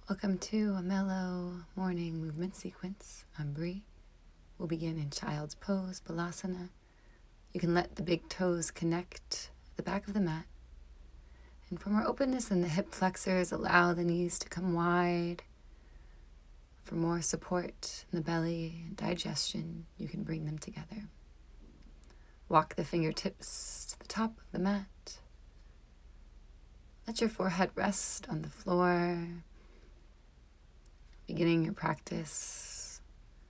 Welcome to a mellow morning movement sequence. I'm Bri. We'll begin in child's pose, Balasana. You can let the big toes connect at the back of the mat. And for more openness in the hip flexors, allow the knees to come wide. For more support in the belly and digestion, you can bring them together. Walk the fingertips to the top of the mat. Let your forehead rest on the floor. Beginning your practice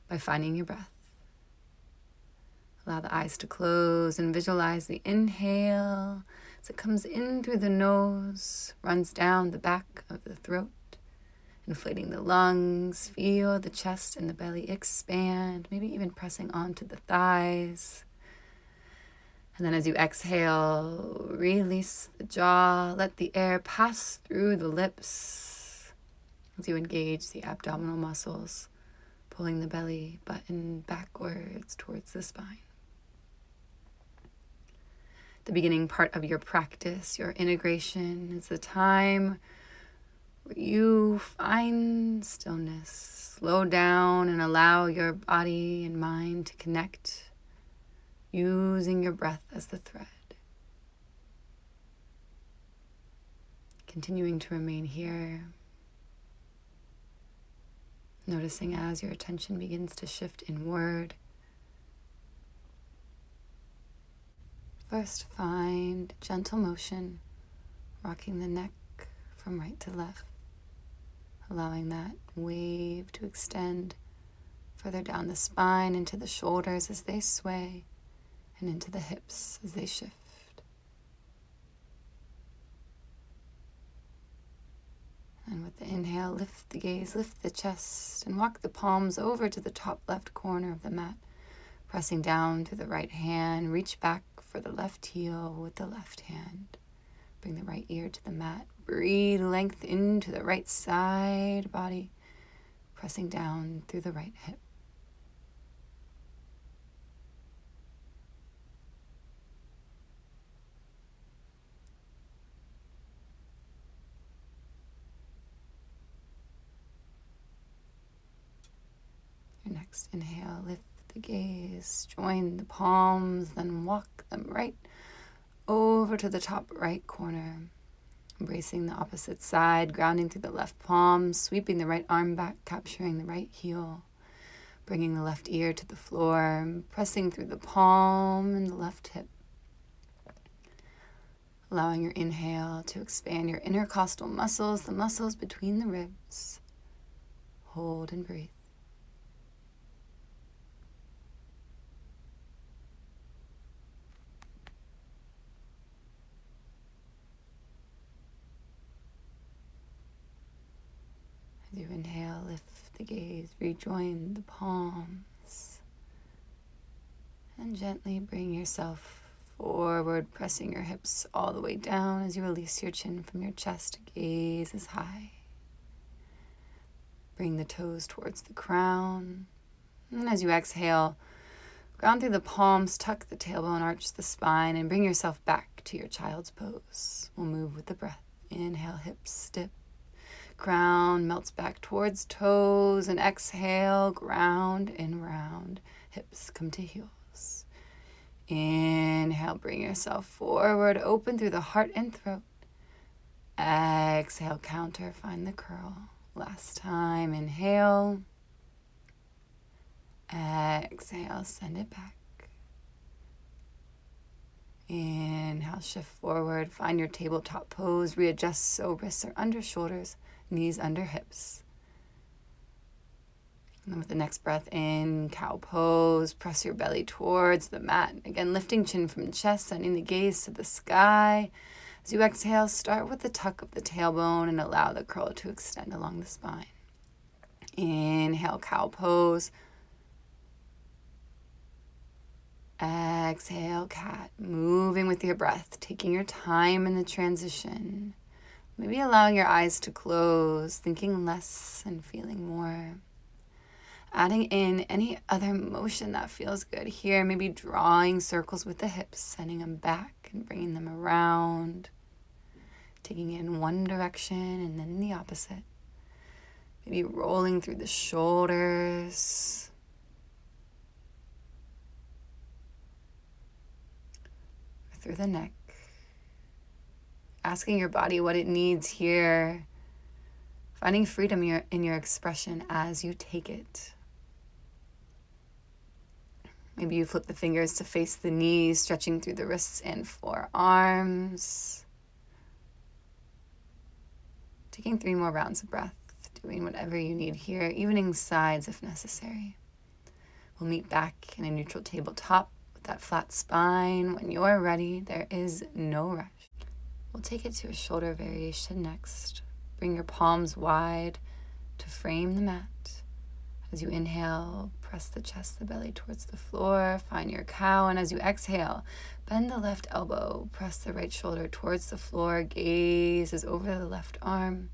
by finding your breath. Allow the eyes to close and visualize the inhale as it comes in through the nose, runs down the back of the throat, inflating the lungs. Feel the chest and the belly expand, maybe even pressing onto the thighs. And then as you exhale, release the jaw, let the air pass through the lips. As you engage the abdominal muscles, pulling the belly button backwards towards the spine. The beginning part of your practice, your integration, is the time where you find stillness, slow down, and allow your body and mind to connect, using your breath as the thread. Continuing to remain here. Noticing as your attention begins to shift inward. First, find gentle motion, rocking the neck from right to left, allowing that wave to extend further down the spine into the shoulders as they sway and into the hips as they shift. And with the inhale, lift the gaze, lift the chest, and walk the palms over to the top left corner of the mat, pressing down to the right hand. Reach back for the left heel with the left hand. Bring the right ear to the mat. Breathe length into the right side body, pressing down through the right hip. Next inhale, lift the gaze, join the palms, then walk them right over to the top right corner. Embracing the opposite side, grounding through the left palm, sweeping the right arm back, capturing the right heel, bringing the left ear to the floor, pressing through the palm and the left hip. Allowing your inhale to expand your intercostal muscles, the muscles between the ribs. Hold and breathe. As you inhale, lift the gaze, rejoin the palms, and gently bring yourself forward, pressing your hips all the way down as you release your chin from your chest. Gaze is high. Bring the toes towards the crown, and as you exhale, ground through the palms, tuck the tailbone, arch the spine, and bring yourself back to your child's pose. We'll move with the breath. Inhale, hips dip. Crown melts back towards toes, and exhale, ground and round. Hips come to heels. Inhale, bring yourself forward, open through the heart and throat. Exhale, counter, find the curl. Last time, inhale. Exhale, send it back. Inhale, shift forward, find your tabletop pose, readjust so wrists are under shoulders, knees under hips. And then with the next breath in, cow pose, press your belly towards the mat. Again, lifting chin from chest, sending the gaze to the sky. As you exhale, start with the tuck of the tailbone and allow the curl to extend along the spine. Inhale, cow pose. Exhale, cat. Moving with your breath, taking your time in the transition. Maybe allowing your eyes to close, thinking less and feeling more. Adding in any other motion that feels good here. Maybe drawing circles with the hips, sending them back and bringing them around. Taking in one direction and then the opposite. Maybe rolling through the shoulders. Or through the neck. Asking your body what it needs here. Finding freedom in your expression as you take it. Maybe you flip the fingers to face the knees, stretching through the wrists and forearms. Taking 3 more rounds of breath, doing whatever you need here, evening sides if necessary. We'll meet back in a neutral tabletop with that flat spine. When you're ready, there is no rush. We'll take it to a shoulder variation next. Bring your palms wide to frame the mat. As you inhale, press the chest, the belly towards the floor. Find your cow. And as you exhale, bend the left elbow. Press the right shoulder towards the floor. Gaze is over the left arm.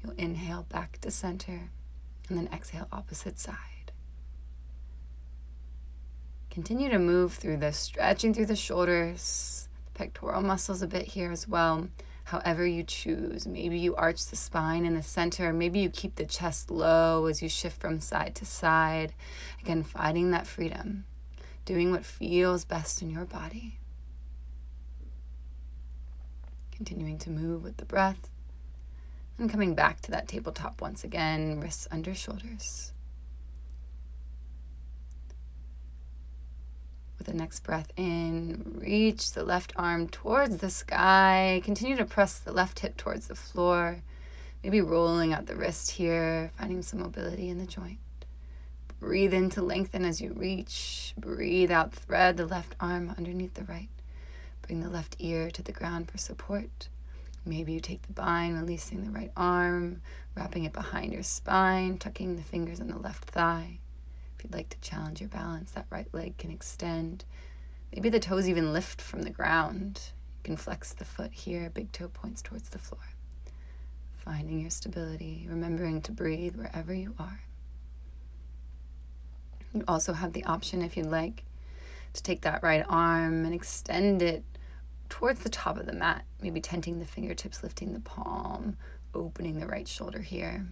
You'll inhale back to center. And then exhale opposite side. Continue to move through this, stretching through the shoulders, the pectoral muscles a bit here as well. However you choose. Maybe you arch the spine in the center. Maybe you keep the chest low as you shift from side to side. Again, finding that freedom. Doing what feels best in your body. Continuing to move with the breath. And coming back to that tabletop once again. Wrists under shoulders. With the next breath in, reach the left arm towards the sky. Continue to press the left hip towards the floor. Maybe rolling out the wrist here, finding some mobility in the joint. Breathe in to lengthen as you reach. Breathe out, thread the left arm underneath the right. Bring the left ear to the ground for support. Maybe you take the bind, releasing the right arm, wrapping it behind your spine, tucking the fingers on the left thigh. If you'd like to challenge your balance, that right leg can extend. Maybe the toes even lift from the ground. You can flex the foot here, big toe points towards the floor. Finding your stability, remembering to breathe wherever you are. You also have the option, if you'd like, to take that right arm and extend it towards the top of the mat, maybe tenting the fingertips, lifting the palm, opening the right shoulder here.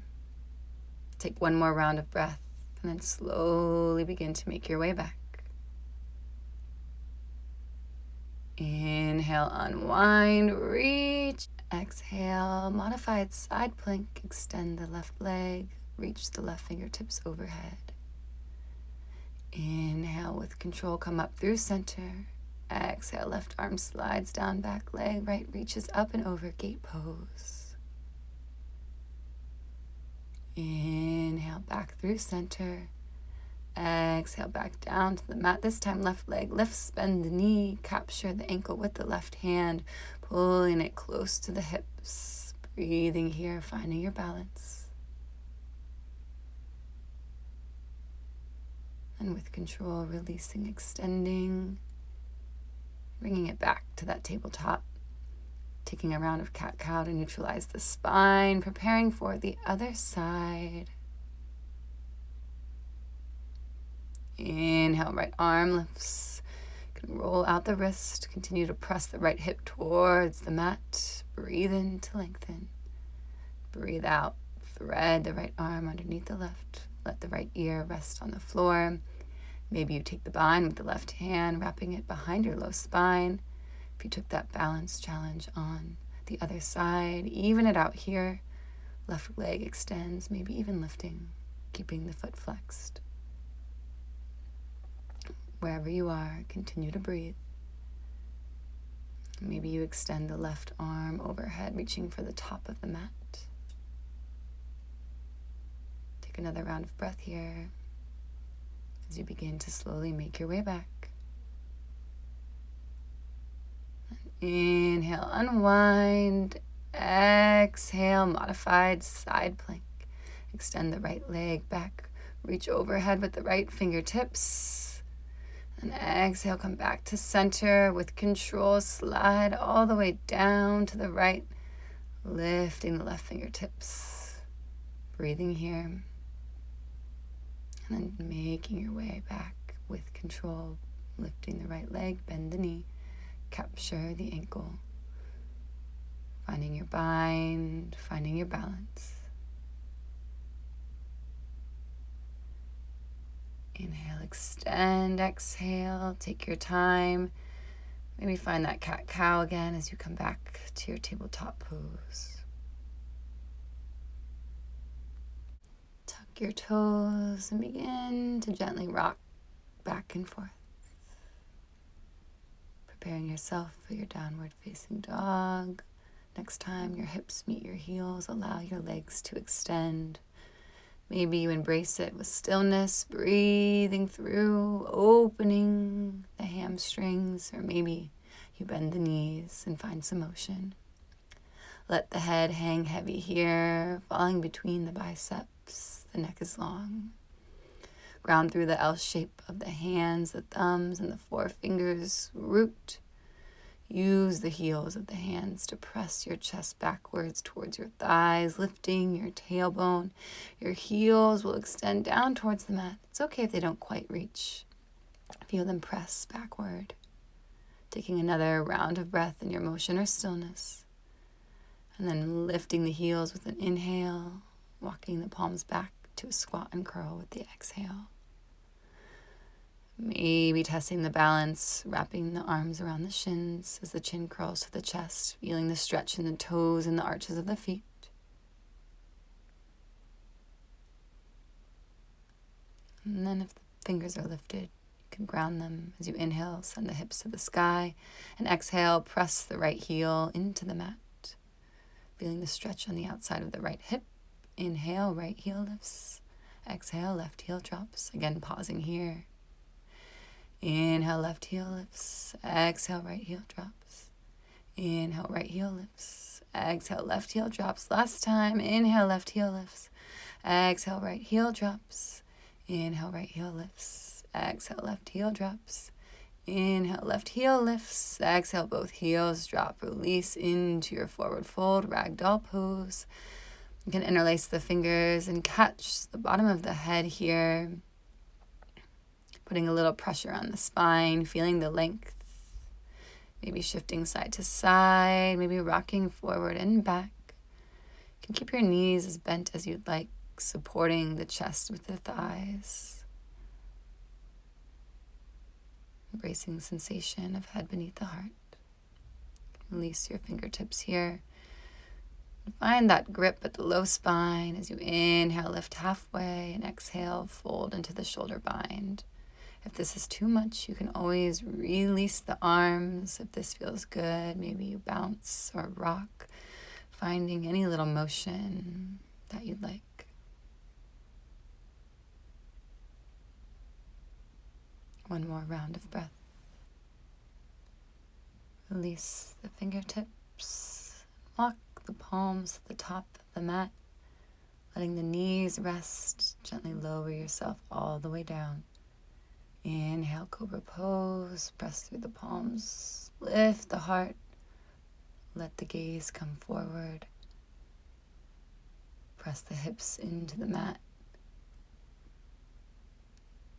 Take 1 more round of breath. And then slowly begin to make your way back. Inhale, unwind, reach. Exhale, modified side plank. Extend the left leg, reach the left fingertips overhead. Inhale with control, come up through center. Exhale, left arm slides down, back leg, right reaches up and over, gate pose. Inhale back through center. Exhale back down to the mat. This time left leg lifts, bend the knee, capture the ankle with the left hand, pulling it close to the hips. Breathing here, finding your balance. And with control, releasing, extending, bringing it back to that tabletop. Taking a round of cat-cow to neutralize the spine, preparing for the other side. Inhale, right arm lifts. You can roll out the wrist. Continue to press the right hip towards the mat. Breathe in to lengthen. Breathe out. Thread the right arm underneath the left. Let the right ear rest on the floor. Maybe you take the bind with the left hand, wrapping it behind your low spine. If you took that balance challenge on the other side, even it out here. Left leg extends, maybe even lifting, keeping the foot flexed. Wherever you are, continue to breathe. Maybe you extend the left arm overhead, reaching for the top of the mat. Take another round of breath here as you begin to slowly make your way back. Inhale, unwind. Exhale, modified side plank. Extend the right leg back. Reach overhead with the right fingertips. And exhale, come back to center with control. Slide all the way down to the right. Lifting the left fingertips. Breathing here. And then making your way back with control. Lifting the right leg, bend the knee. Capture the ankle, finding your bind, finding your balance. Inhale, extend, exhale, take your time. Maybe find that cat-cow again as you come back to your tabletop pose. Tuck your toes and begin to gently rock back and forth. Preparing yourself for your downward facing dog. Next time your hips meet your heels, allow your legs to extend. Maybe you embrace it with stillness, breathing through, opening the hamstrings, or maybe you bend the knees and find some motion. Let the head hang heavy here, falling between the biceps. The neck is long. Ground through the L shape of the hands, the thumbs, and the forefingers. Root. Use the heels of the hands to press your chest backwards towards your thighs, lifting your tailbone. Your heels will extend down towards the mat. It's okay if they don't quite reach. Feel them press backward. Taking another round of breath in your motion or stillness. And then lifting the heels with an inhale, walking the palms back to a squat and curl with the exhale. Maybe testing the balance, wrapping the arms around the shins as the chin curls to the chest, feeling the stretch in the toes and the arches of the feet. And then if the fingers are lifted, you can ground them as you inhale, send the hips to the sky, and exhale, press the right heel into the mat, feeling the stretch on the outside of the right hip. Inhale, right heel lifts. Exhale, left heel drops. Again, pausing here. Inhale, left heel lifts. Exhale, right heel drops. Inhale, right heel lifts. Exhale, left heel drops. Last time. Inhale, left heel lifts. Exhale, right heel drops. Inhale, right heel lifts. Exhale, left heel drops. Inhale, left heel lifts. Exhale, both heels drop. Release into your forward fold, ragdoll pose. You can interlace the fingers and catch the bottom of the head here. Putting a little pressure on the spine, feeling the length. Maybe shifting side to side, maybe rocking forward and back. You can keep your knees as bent as you'd like, supporting the chest with the thighs. Embracing the sensation of head beneath the heart. Release your fingertips here. Find that grip at the low spine as you inhale, lift halfway, and exhale, fold into the shoulder bind. If this is too much, you can always release the arms. If this feels good, maybe you bounce or rock, finding any little motion that you'd like. One more round of breath. Release the fingertips. Walk the palms to the top of the mat, letting the knees rest. Gently lower yourself all the way down. Inhale, cobra pose, press through the palms, lift the heart, let the gaze come forward, press the hips into the mat,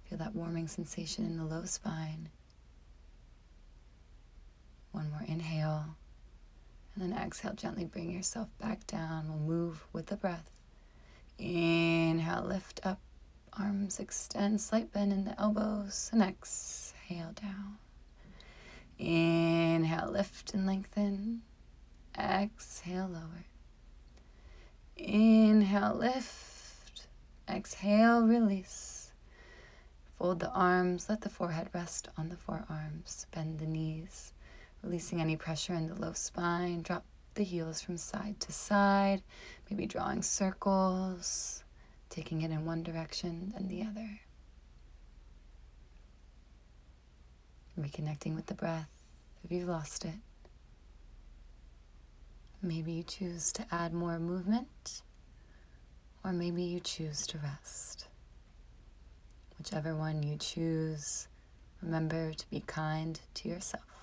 feel that warming sensation in the low spine. One more inhale, and then exhale, gently bring yourself back down. We'll move with the breath. Inhale, lift up. Arms extend, slight bend in the elbows, and exhale down. Inhale, lift and lengthen. Exhale, lower. Inhale, lift. Exhale, release. Fold the arms, let the forehead rest on the forearms. Bend the knees, releasing any pressure in the low spine. Drop the heels from side to side, maybe drawing circles. Taking it in one direction, then the other. Reconnecting with the breath if you've lost it. Maybe you choose to add more movement, or maybe you choose to rest. Whichever one you choose, remember to be kind to yourself.